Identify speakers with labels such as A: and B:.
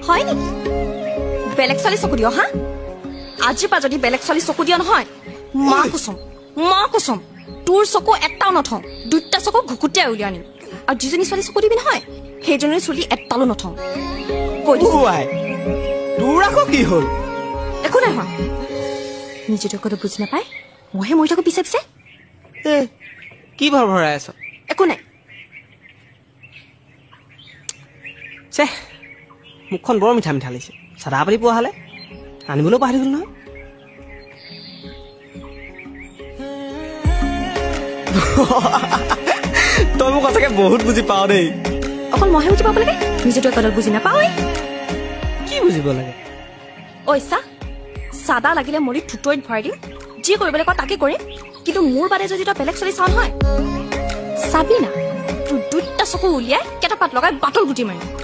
A: হয় নেকি বেলেগ ছোৱালী চকু দিয় হা আজিৰ পৰা যদি বেলেগ ছোৱালী চকু দিয় নহয় মা কচম তোৰ চকু এটাও নথওঁ দুটা চকু ঘুকুটিয়াই উলিয়াই আনিম আৰু যিজনী ছোৱালী চকু দিবি নহয় সেইজনী চুলি এটালো নথওঁ কৈ দিছো
B: তোৰ আকৌ কি হ'ল
A: একো নাই হোৱা নিজে কথা বুজি নাপায় মইহে মৰি থাকো পিছে পিছে
B: কি ভৰ ভৰাই আছ
A: একো নাই
B: চে মুখখন বৰ মিঠা মিঠা লাগিছে চাদা পাতি পোৱা হ'লে আনিবলৈও পাহৰি গ'ল নহয় তই মোক সঁচাকে বহুত বুজি পাৱ দেই
A: অকল মইহে বুজি পাব লাগে নিজে তই কথা বুজি নাপাৱ
B: কি বুজিব লাগে
A: ঐ চাদা লাগিলে মৰি থুতৰিত ভৰাই দিম যি কৰিবলৈ কয় তাকে কৰিম কিন্তু মোৰ বাদে যদি তই বেলেগ চলি চাওঁ নহয় চাবি না তোৰ দুটা চকু উলিয়াই কেইটা পাত লগাই বাটল গুটি মাৰিম